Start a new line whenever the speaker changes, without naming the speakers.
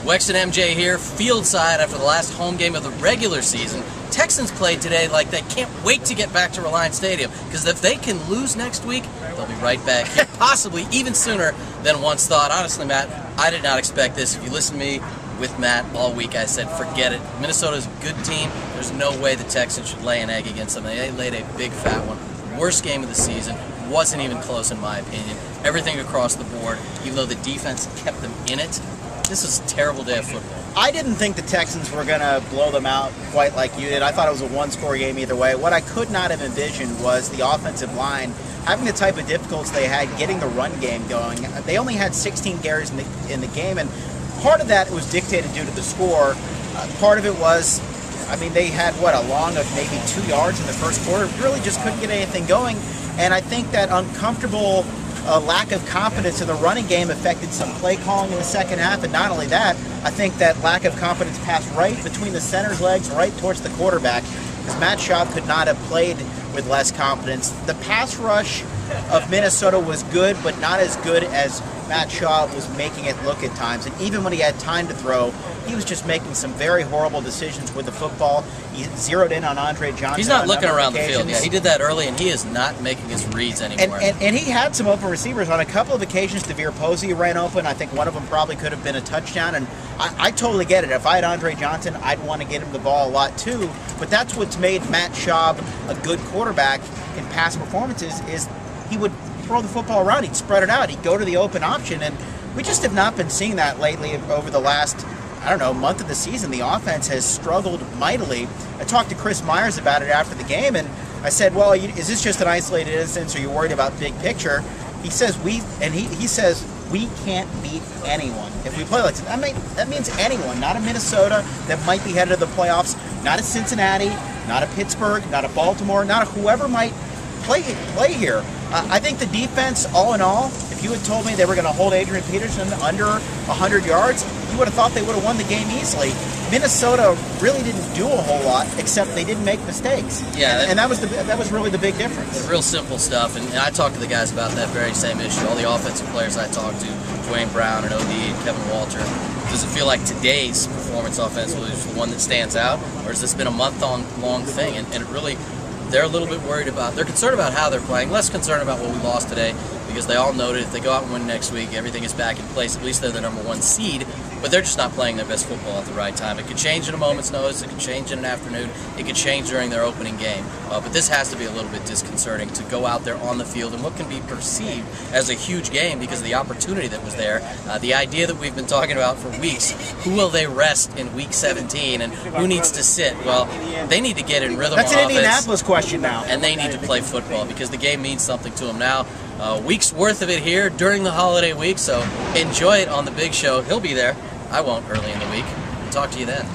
Wex and MJ here, field side after the last home game of the regular season. Texans played today like they can't wait to get back to Reliance Stadium, because if they can lose next week, they'll be right back here, possibly even sooner than once thought. Honestly, Matt, I did not expect this. If you listen to me with Matt all week, I said, forget it. Minnesota's a good team. There's no way the Texans should lay an egg against them. They laid a big fat one. Worst game of the season. Wasn't even close in my opinion. Everything across the board, even though the defense kept them in it. This was a terrible day of football.
I didn't think the Texans were going to blow them out quite like you did. I thought it was a one-score game either way. What I could not have envisioned was the offensive line having the type of difficulties they had getting the run game going. They only had 16 carries in the game, and part of that was dictated due to the score. Part of it was, I mean, they had, a long of maybe 2 yards in the first quarter. Really just couldn't get anything going, and I think that uncomfortable lack of confidence in the running game affected some play calling in the second half, and not only that, I think that lack of confidence passed right between the center's legs, right towards the quarterback, because Matt Schaub could not have played with less confidence. The pass rush of Minnesota was good, but not as good as Matt Schaub was making it look at times, and even when he had time to throw, he was just making some very horrible decisions with the football. He zeroed in on Andre Johnson.
He's not looking around the field. Yeah, he did that early, and he is not making his reads anymore.
And he had some open receivers on a couple of occasions. DeVere Posey ran open. I think one of them probably could have been a touchdown. And I totally get it. If I had Andre Johnson, I'd want to get him the ball a lot too. But that's what's made Matt Schaub a good quarterback in past performances. Is he would throw the football around. He'd spread it out. He'd go to the open option. And we just have not been seeing that lately over the last, month of the season. The offense has struggled mightily. I talked to Chris Myers about it after the game, and I said, well, is this just an isolated instance, or are you worried about big picture? He says, he says, we can't beat anyone if we play like this. I mean, that means anyone, not a Minnesota that might be headed to the playoffs, not a Cincinnati, not a Pittsburgh, not a Baltimore, not a whoever might play here. I think the defense, all in all, if you had told me they were going to hold Adrian Peterson under 100 yards, you would have thought they would have won the game easily. Minnesota really didn't do a whole lot, except they didn't make mistakes.
Yeah,
and that was really the big difference.
Real simple stuff, and I talked to the guys about that very same issue. All the offensive players I talked to, Dwayne Brown and OD and Kevin Walter, does it feel like today's performance offensively is the one that stands out, or has this been a month-long thing? And it really, they're a little bit worried about, they're concerned about how they're playing, less concerned about what we lost today, because they all know that if they go out and win next week, everything is back in place. At least they're the #1 seed, but they're just not playing their best football at the right time. It could change in a moment's notice. It could change in an afternoon. It could change during their opening game. But this has to be a little bit disconcerting to go out there on the field in what can be perceived as a huge game because of the opportunity that was there. The idea that we've been talking about for weeks, who will they rest in Week 17 and who needs to sit? Well, they need to get in rhythm.
That's an Indianapolis question now.
And they need to play football because the game means something to them now. Week's worth of it here during the holiday week, so enjoy it on the big show. He'll be there. I won't early in the week. Talk to you then.